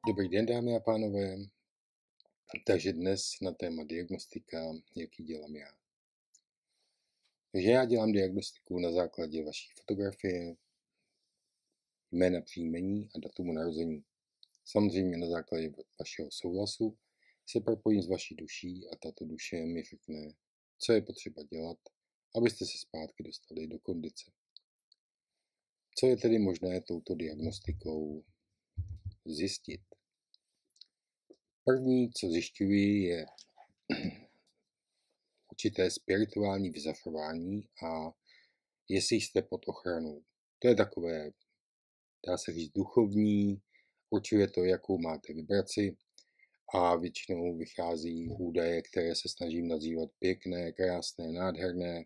Dobrý den, dámy a pánové. Takže dnes na téma diagnostika, jaký dělám já. Takže já dělám diagnostiku na základě vaší fotografie, jména, příjmení a datumu narození. Samozřejmě na základě vašeho souhlasu se propojím s vaší duší a tato duše mi řekne, co je potřeba dělat, abyste se zpátky dostali do kondice. Co je tedy možné touto diagnostikou zjistit? První, co zjišťuji, je určité spirituální vyzařování a jestli jste pod ochranou. To je takové, dá se říct, duchovní, určuje to, jakou máte vibraci a většinou vychází údaje, které se snažím nazývat pěkné, krásné, nádherné,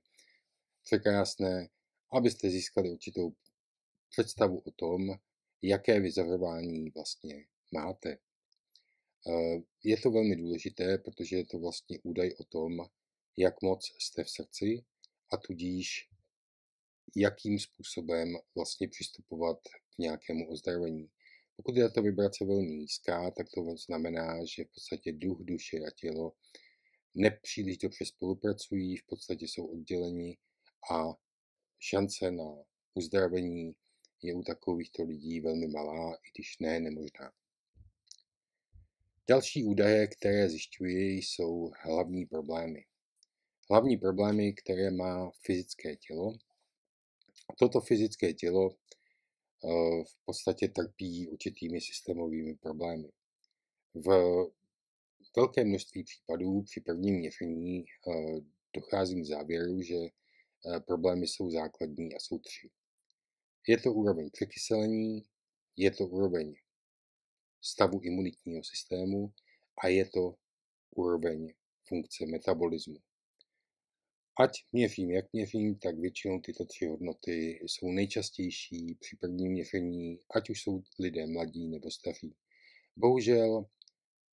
překrásné, abyste získali určitou představu o tom, jaké vyzařování vlastně máte. Je to velmi důležité, protože je to vlastně údaj o tom, jak moc jste v srdci a tudíž jakým způsobem vlastně přistupovat k nějakému ozdravení. Pokud je ta vibrace velmi nízká, tak to znamená, že v podstatě duch, duše a tělo nepříliš dobře spolupracují, v podstatě jsou odděleni a šance na uzdravení je u takovýchto lidí velmi malá, i když ne nemožná. Další údaje, které zjišťuji, jsou hlavní problémy. Hlavní problémy, které má fyzické tělo. Toto fyzické tělo v podstatě trpí určitými systémovými problémy. V velké množství případů při prvním měření docházím k závěru, že problémy jsou základní a jsou 3. Je to úroveň překyselení, je to úroveň stavu imunitního systému a je to úroveň funkce metabolismu. Ať měřím, jak měřím, tak většinou tyto 3 hodnoty jsou nejčastější při prvním měření, ať už jsou lidé mladí nebo staří. Bohužel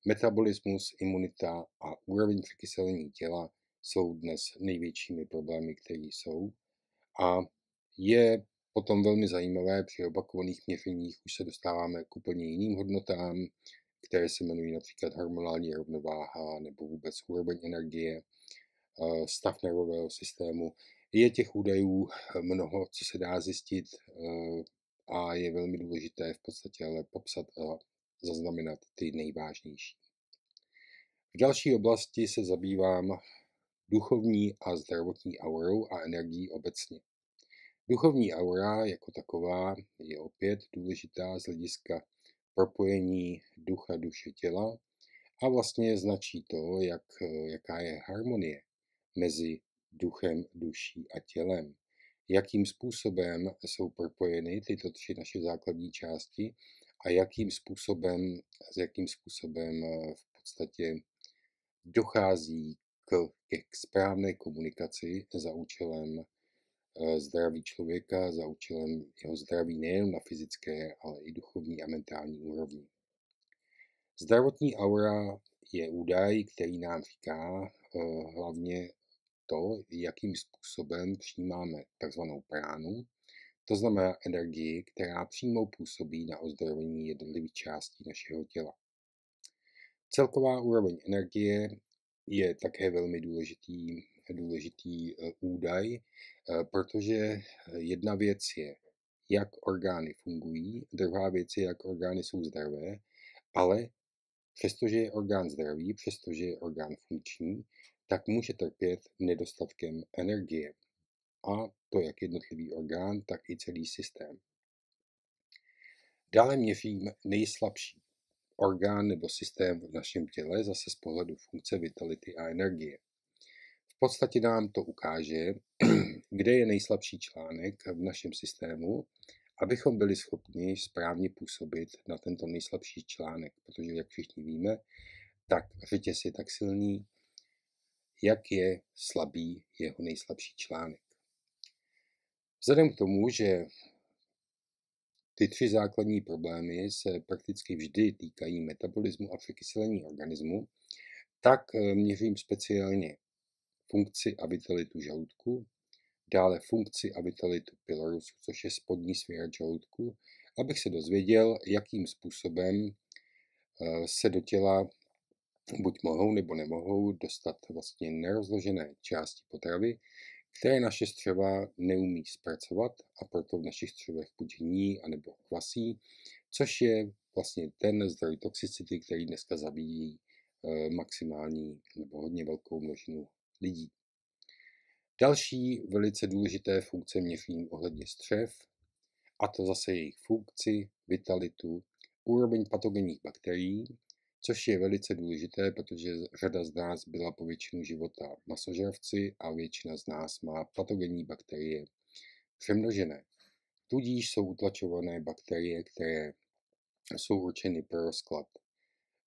metabolismus, imunita a úroveň překyselení těla jsou dnes největšími problémy, které jsou. A je potom velmi zajímavé, při opakovaných měřeních už se dostáváme k úplně jiným hodnotám, které se jmenují například hormonální rovnováha nebo vůbec úroveň energie, stav nervového systému. Je těch údajů mnoho, co se dá zjistit a je velmi důležité v podstatě ale popsat a zaznamenat ty nejvážnější. V další oblasti se zabývám duchovní a zdravotní aurou a energií obecně. Duchovní aura jako taková je opět důležitá z hlediska propojení ducha, duše, těla a vlastně značí to, jaká je harmonie mezi duchem, duší a tělem. Jakým způsobem jsou propojeny tyto 3 naše základní části a jakým způsobem v podstatě dochází k správné komunikaci za účelem zdraví člověka, za účelem jeho zdraví nejen na fyzické, ale i duchovní a mentální úrovni. Zdravotní aura je údaj, který nám říká hlavně to, jakým způsobem přijímáme takzvanou pránu, to znamená energii, která přímo působí na ozdravení jednotlivých částí našeho těla. Celková úroveň energie je také velmi důležitý údaj, protože jedna věc je, jak orgány fungují, druhá věc je, jak orgány jsou zdravé, ale přestože je orgán zdravý, přestože je orgán funkční, tak může trpět nedostatkem energie. A to jak jednotlivý orgán, tak i celý systém. Dále měřím nejslabší orgán nebo systém v našem těle, zase z pohledu funkce, vitality a energie. V podstatě nám to ukáže, kde je nejslabší článek v našem systému, abychom byli schopni správně působit na tento nejslabší článek, protože jak všichni víme, tak řetěz je tak silný, jak je slabý jeho nejslabší článek. Vzhledem k tomu, že ty 3 základní problémy se prakticky vždy týkají metabolismu a překyselení organismu, tak měřím speciálně funkci a vitalitu žaludku, dále funkci a vitalitu pylorusu, což je spodní sféra žaludku, abych se dozvěděl, jakým způsobem se do těla buď mohou nebo nemohou dostat vlastně nerozložené části potravy, které naše střeva neumí zpracovat a proto v našich střevech buď hní anebo kvasí, což je vlastně ten zdroj toxicity, který dneska zabíjí maximální nebo hodně velkou množinu lidí. Další velice důležité funkce měřím ohledně střev, a to zase jejich funkci, vitalitu, úroveň patogenních bakterií, což je velice důležité, protože řada z nás byla po většinu života masožravci a většina z nás má patogenní bakterie přemnožené. Tudíž jsou utlačované bakterie, které jsou určeny pro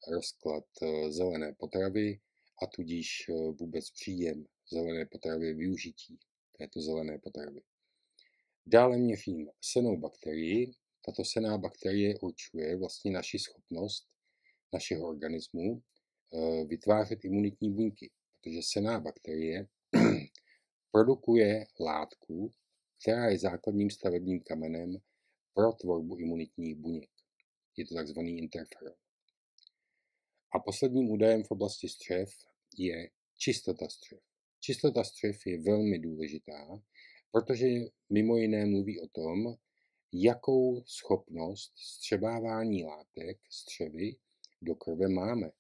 rozklad zelené potravy a tudíž vůbec příjem zelené potravy, využití této zelené potravy. Dále měřím sennou bakterii. Tato senná bakterie určuje vlastně naši schopnost našeho organismu vytvářet imunitní buňky, protože senná bakterie produkuje látku, která je základním stavebním kamenem pro tvorbu imunitních buněk. Je to takzvaný interferon. A posledním údajem v oblasti střev je čistota střev. Čistota střev je velmi důležitá, protože mimo jiné mluví o tom, jakou schopnost střebávání látek střevy do krve máme.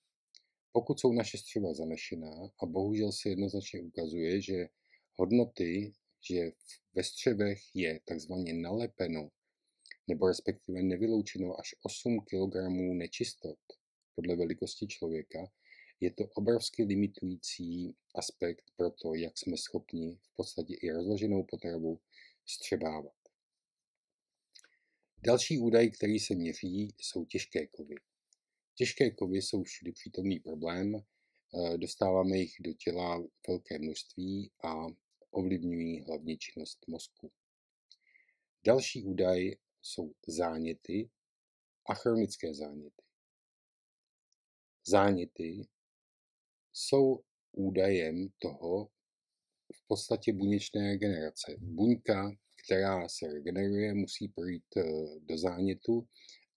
Pokud jsou naše střeva zanešená, a bohužel se jednoznačně ukazuje, že hodnoty, že ve střevech je takzvaně nalepeno, nebo respektive nevyloučeno až 8 kg nečistot podle velikosti člověka, je to obrovsky limitující aspekt pro to, jak jsme schopni v podstatě i rozloženou potravu střebávat. Další údaj, který se měří, jsou těžké kovy. Těžké kovy jsou všudy přítomný problém, dostáváme jich do těla velké množství a ovlivňují hlavně činnost mozku. Další údaj jsou záněty a chronické záněty. Záněty jsou údajem toho v podstatě buněčné regenerace. Buňka, která se regeneruje, musí projít do zánětu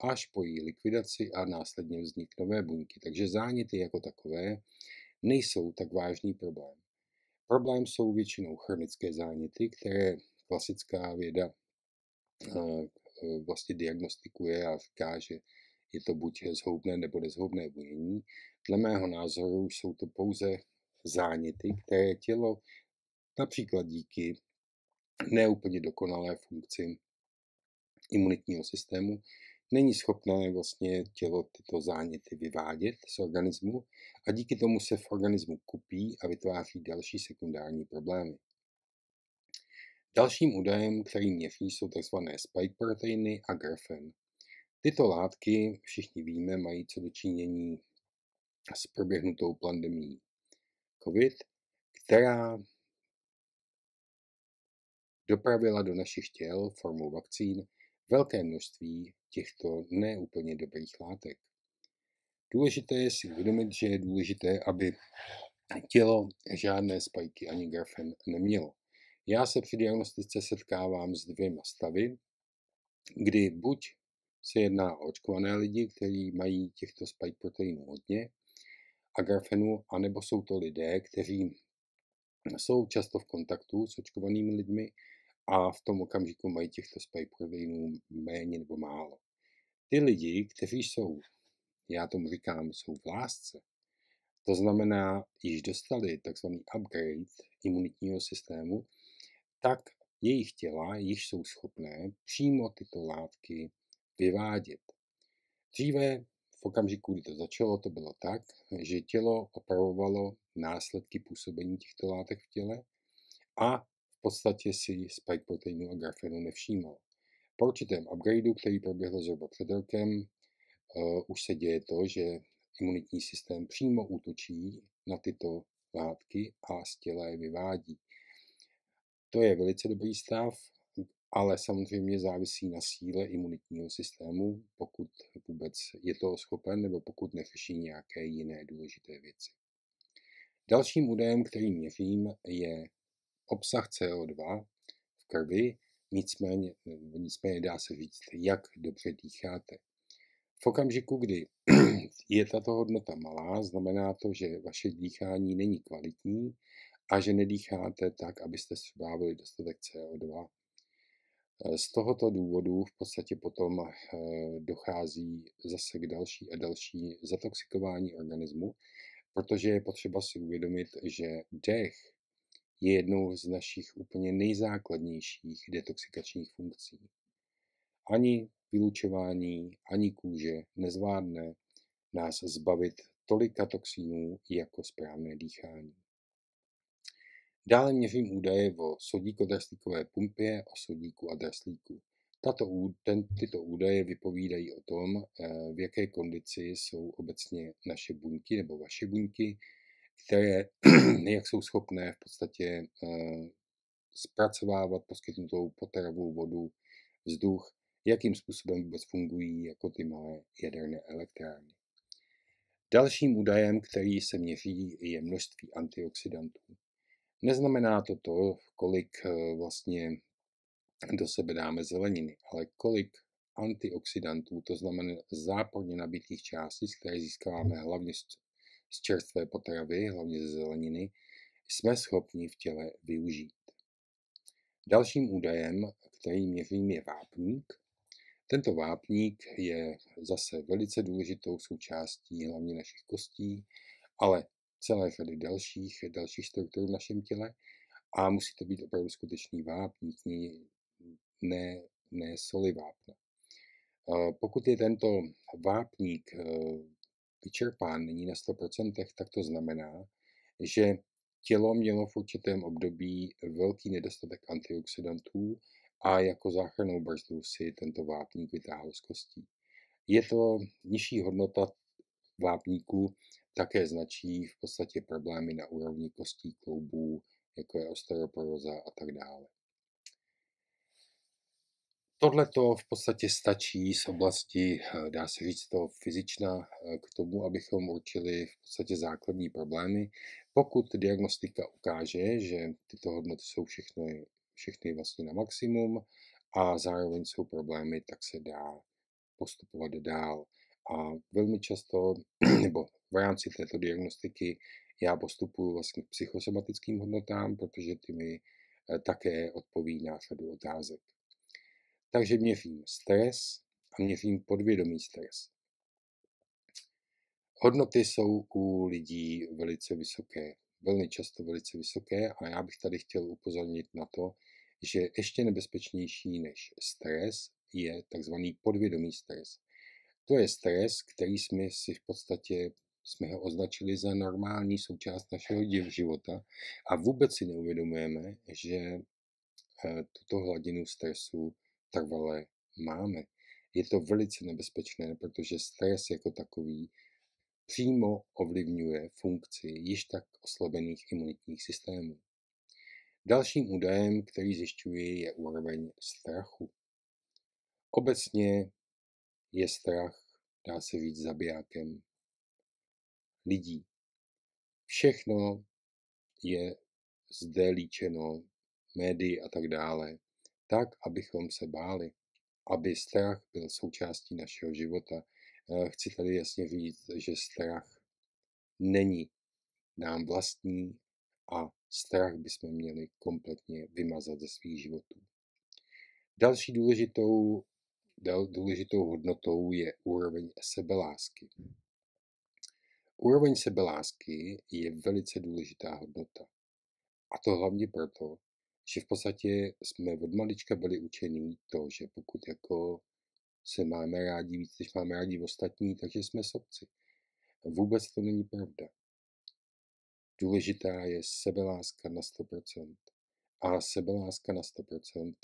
až po její likvidaci a následně vznik nové buňky. Takže záněty jako takové nejsou tak vážný problém. Problém jsou většinou chronické záněty, které klasická věda vlastně diagnostikuje a říká, že je to buď zhoubné nebo nezhoubné bunění. Dle mého názoru jsou to pouze záněty, které tělo například díky neúplně dokonalé funkci imunitního systému není schopné vlastně tělo tyto záněty vyvádět z organismu a díky tomu se v organismu kupí a vytváří další sekundární problémy. Dalším údajem, který měří, jsou tzv. Spike proteiny a grafen. Tyto látky, všichni víme, mají co dočinění s proběhnutou pandemií COVID, která dopravila do našich těl formou vakcín velké množství těchto neúplně dobrých látek. Důležité je si uvědomit, že je důležité, aby tělo žádné spajky ani grafen nemělo. Já se při diagnostice setkávám s dvěma stavy, kdy buď se jedná o očkované lidi, kteří mají těchto spike proteinů hodně a grafenu, anebo jsou to lidé, kteří jsou často v kontaktu s očkovanými lidmi a v tom okamžiku mají těchto spike proteinů méně nebo málo. Ty lidi, kteří jsou, já tomu říkám, jsou v lásce, to znamená, již dostali takzvaný upgrade imunitního systému, tak jejich těla již jsou schopné přímo tyto látky vyvádět. Dříve, v okamžiku, kdy to začalo, to bylo tak, že tělo opravovalo následky působení těchto látek v těle a v podstatě si spike proteinu a grafenu nevšímalo. Po určitém upgradeu, který proběhl zhruba před rokem, už se děje to, že imunitní systém přímo útočí na tyto látky a z těla je vyvádí. To je velice dobrý stav, ale samozřejmě závisí na síle imunitního systému, pokud vůbec je toho schopen nebo pokud neřeší nějaké jiné důležité věci. Dalším údajem, který měřím, je obsah CO2 v krvi, nicméně dá se říct, jak dobře dýcháte. V okamžiku, kdy je tato hodnota malá, znamená to, že vaše dýchání není kvalitní a že nedýcháte tak, abyste strávili dostatek CO2. Z tohoto důvodu v podstatě potom dochází zase k další a další zatoxikování organismu, protože je potřeba si uvědomit, že dech je jednou z našich úplně nejzákladnějších detoxikačních funkcí. Ani vylučování, ani kůže nezvládne nás zbavit tolika toxínů jako správné dýchání. Dále měřím údaje o sodíko-draslíkové pumpě, o sodíku a draslíku. Tyto údaje vypovídají o tom, v jaké kondici jsou obecně naše buňky nebo vaše buňky, které jak jsou schopné v podstatě zpracovávat poskytnutou potravu, vodu, vzduch, jakým způsobem vůbec fungují jako ty malé jaderné elektrárny. Dalším údajem, který se měří, je množství antioxidantů. Neznamená to, kolik vlastně do sebe dáme zeleniny, ale kolik antioxidantů, to znamená záporně nabitých částic, které získáváme hlavně z čerstvé potravy, hlavně ze zeleniny, jsme schopni v těle využít. Dalším údajem, který měřím, je vápník. Tento vápník je zase velice důležitou součástí hlavně našich kostí, ale celé řady dalších struktur v našem těle a musí to být opravdu skutečný vápník, ne soli vápna. Pokud je tento vápník vyčerpán, není na 100%, tak to znamená, že tělo mělo v určitém období velký nedostatek antioxidantů a jako záchrannou brzdu si tento vápník vytáhl z kostí. Je to nižší hodnota vápníku, také značí v podstatě problémy na úrovni kostí, kloubů, jako je osteoporóza a tak dále. Tohle to v podstatě stačí z oblasti, dá se říct, toho fyzična k tomu, abychom určili v podstatě základní problémy. Pokud diagnostika ukáže, že tyto hodnoty jsou všechny vlastně na maximum a zároveň jsou problémy, tak se dá postupovat dál. A velmi často, nebo v rámci této diagnostiky, já postupuji vlastně k psychosomatickým hodnotám, protože ty mi také odpoví na řadu otázek. Takže měřím stres a měřím podvědomý stres. Hodnoty jsou u lidí velice vysoké, velmi často velice vysoké a já bych tady chtěl upozornit na to, že ještě nebezpečnější než stres je takzvaný podvědomý stres. To je stres, který jsme ho označili za normální součást našeho života a vůbec si neuvědomujeme, že tuto hladinu stresu trvale máme. Je to velice nebezpečné, protože stres jako takový přímo ovlivňuje funkci již tak oslabených imunitních systémů. Dalším údajem, který zjišťuji, je úroveň strachu. Obecně je strach, dá se říct, zabijákem lidí. Všechno je zde líčeno médii a tak dále, tak, abychom se báli, aby strach byl součástí našeho života. Chci tady jasně říct, že strach není nám vlastní a strach bychom měli kompletně vymazat ze svých životů. Další důležitou hodnotou je úroveň sebelásky. Úroveň sebelásky je velice důležitá hodnota. A to hlavně proto, že v podstatě jsme od malička byli učení to, že pokud jako se máme rádi víc, než máme rádi ostatní, takže jsme sobci. Vůbec to není pravda. Důležitá je sebeláska na 100%. A sebeláska na 100%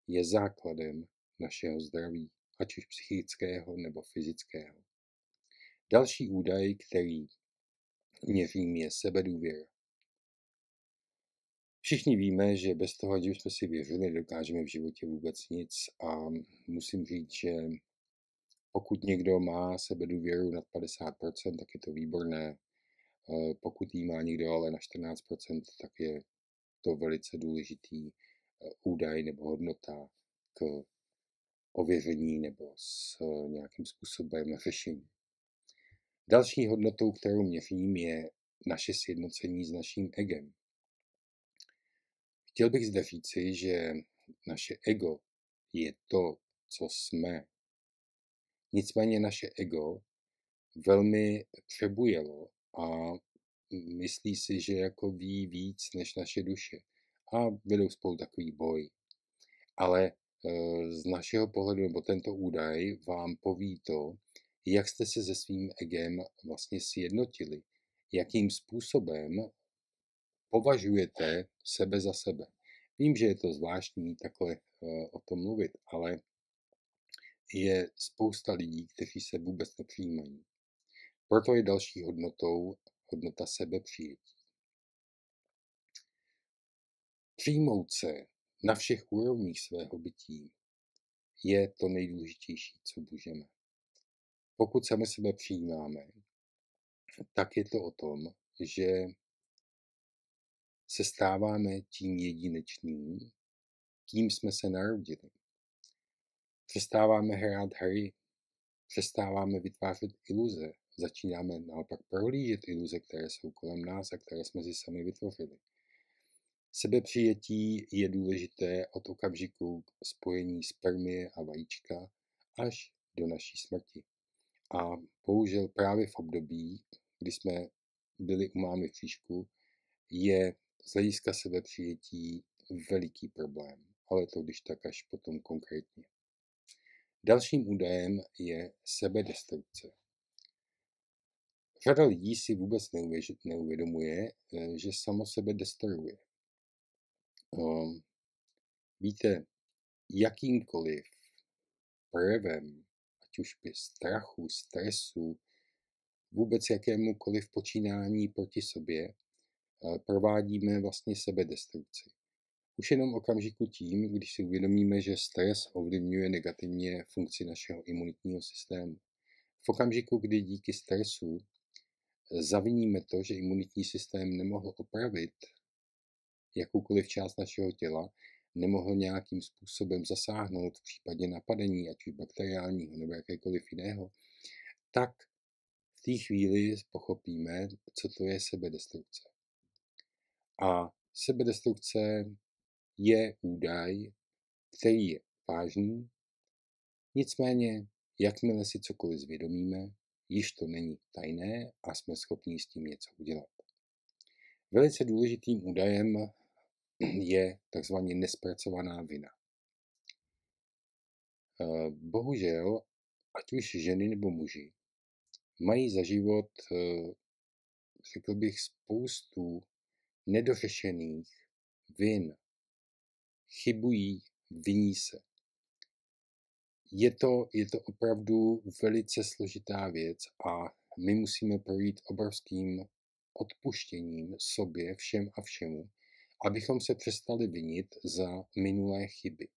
je základem našeho zdraví, ať už psychického nebo fyzického. Další údaj, který měřím, je sebedůvěra. Všichni víme, že bez toho, ať už jsme si věřili, nedokážeme v životě vůbec nic a musím říct, že pokud někdo má sebedůvěru nad 50%, tak je to výborné. Pokud jí má někdo ale na 14%, tak je to velice důležitý údaj nebo hodnota k ověření nebo s nějakým způsobem řešení. Další hodnotou, kterou měřím, je naše sjednocení s naším egem. Chtěl bych zde říci, že naše ego je to, co jsme. Nicméně naše ego velmi přebujelo a myslí si, že jako ví víc než naše duše. A vedou spolu takový boj. Ale z našeho pohledu, nebo tento údaj vám poví to, jak jste se se svým egem vlastně sjednotili, jakým způsobem považujete sebe za sebe. Vím, že je to zvláštní takhle o tom mluvit, ale je spousta lidí, kteří se vůbec nepřijímají. Proto je další hodnotou hodnota sebepřijetí. Přijmout se na všech úrovních svého bytí je to nejdůležitější, co můžeme. Pokud sami sebe přijímáme, tak je to o tom, že se stáváme tím jedinečným, kým jsme se narodili. Přestáváme hrát hry, přestáváme vytvářet iluze, začínáme naopak prohlížet iluze, které jsou kolem nás a které jsme si sami vytvořili. Sebepřijetí je důležité od okamžiku spojení spermie a vajíčka až do naší smrti. A bohužel právě v období, kdy jsme byli u mámy v křížku, je z hlediska sebepřijetí veliký problém. Ale to když tak až potom konkrétně. Dalším údajem je sebedestrukce. Řada lidí si vůbec neuvědomuje, že samo sebe destruuje. Víte, jakýmkoliv projevem, ať už by strachu, stresu, vůbec jakémukoliv počínání proti sobě, provádíme vlastně sebedestrukci. Už jenom okamžiku tím, když si uvědomíme, že stres ovlivňuje negativně funkci našeho imunitního systému. V okamžiku, kdy díky stresu zaviníme to, že imunitní systém nemohl opravit jakoukoliv část našeho těla, nemohl nějakým způsobem zasáhnout v případě napadení, ať už bakteriálního nebo jakékoliv jiného, tak v té chvíli pochopíme, co to je sebedestrukce. A sebedestrukce je údaj, který je vážný, nicméně, jakmile si cokoliv zvědomíme, již to není tajné a jsme schopni s tím něco udělat. Velice důležitým údajem je takzvaně nespracovaná vina. Bohužel, ať už ženy nebo muži, mají za život, řekl bych, spoustu nedořešených vin. Chybují, viní se. Je to opravdu velice složitá věc a my musíme projít obrovským odpuštěním sobě, všem a všemu, abychom se přestali vinit za minulé chyby.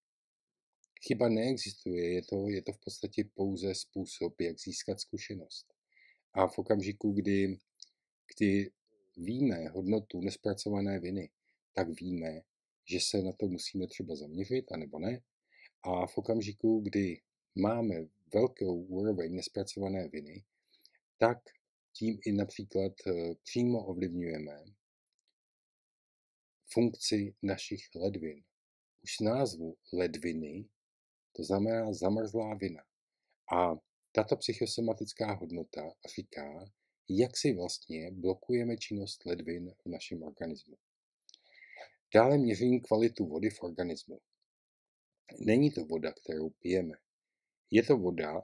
Chyba neexistuje, je to v podstatě pouze způsob, jak získat zkušenost. A v okamžiku, kdy víme hodnotu nespracované viny, tak víme, že se na to musíme třeba zaměřit, anebo ne. A v okamžiku, kdy máme velkou úroveň nespracované viny, tak tím i například přímo ovlivňujeme funkci našich ledvin. Už z názvu ledviny to znamená zamrzlá vina. A tato psychosomatická hodnota říká, jak si vlastně blokujeme činnost ledvin v našem organismu. Dále měřím kvalitu vody v organismu. Není to voda, kterou pijeme. Je to voda,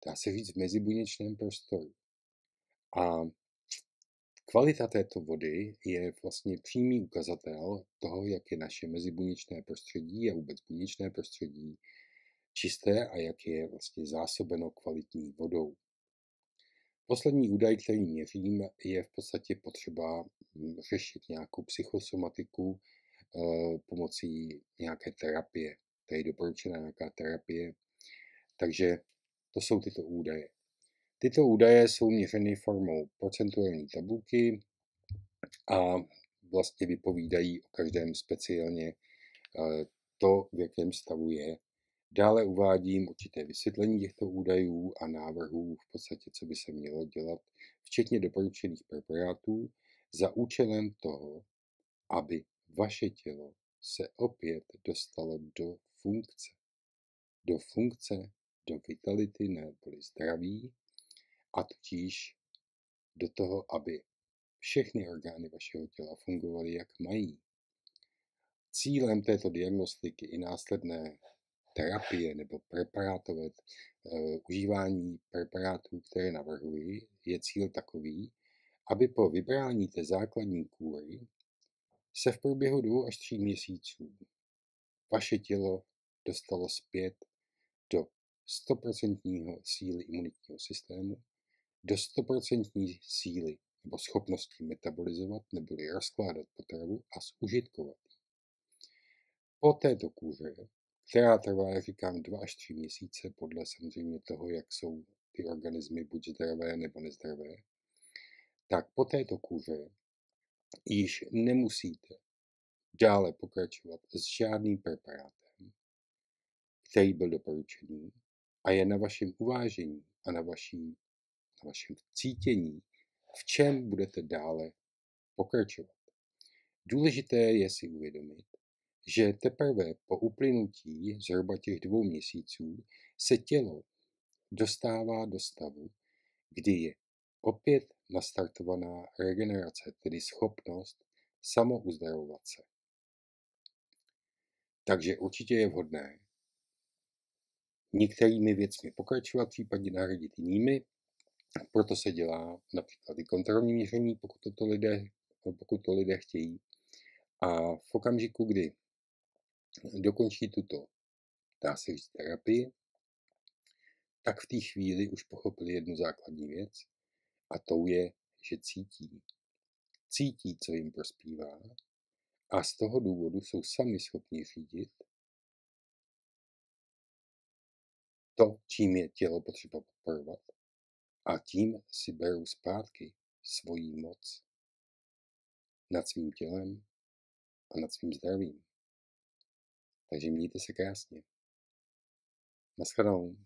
dá se říct, v mezibuněčném prostoru. A kvalita této vody je vlastně přímý ukazatel toho, jak je naše mezibuněčné prostředí a vůbec buněčné prostředí čisté a jak je vlastně zásobeno kvalitní vodou. Poslední údaj, který měřím, je v podstatě potřeba řešit nějakou psychosomatiku pomocí nějaké terapie. To je doporučená nějaká terapie. Takže to jsou tyto údaje. Tyto údaje jsou měřeny formou procentuální tabulky a vlastně vypovídají o každém speciálně to, v jakém stavu je. Dále uvádím určité vysvětlení těchto údajů a návrhů, v podstatě, co by se mělo dělat, včetně doporučených preparátů, za účelem toho, aby vaše tělo se opět dostalo do funkce. Do funkce, do vitality neboli zdraví, a totiž do toho, aby všechny orgány vašeho těla fungovaly, jak mají. Cílem této diagnostiky i následné terapie nebo preparátové užívání preparátů, které navrhuji, je cíl takový, aby po vybrání té základní kúry se v průběhu 2 až 3 měsíců vaše tělo dostalo zpět do 100% síly imunitního systému, do 100% síly nebo schopnosti metabolizovat neboli rozkládat potravu a zužitkovat. Po této kúře, která trvá, jak říkám, 2 až 3 měsíce, podle samozřejmě toho, jak jsou ty organismy buď zdravé nebo nezdravé, tak po této kúře již nemusíte dále pokračovat s žádným preparátem, který byl doporučený, a je na vašem uvážení a na vašem cítění, v čem budete dále pokračovat. Důležité je si uvědomit, že teprve po uplynutí zhruba těch 2 měsíců se tělo dostává do stavu, kdy je opět nastartovaná regenerace, tedy schopnost samouzdravovat se. Takže určitě je vhodné některými věcmi pokračovat, případně nahradit jinými. Proto se dělá například i kontrolní měření, pokud to lidé chtějí. A v okamžiku, kdy dokončí tuto, dá se říct, terapii, tak v té chvíli už pochopili jednu základní věc, a tou je, že cítí. Cítí, co jim prospívá, a z toho důvodu jsou sami schopni řídit to, čím je tělo potřeba podporovat, a tím si berou zpátky svoji moc nad svým tělem a nad svým zdravím. Takže mějte se krásně. Naschledanou.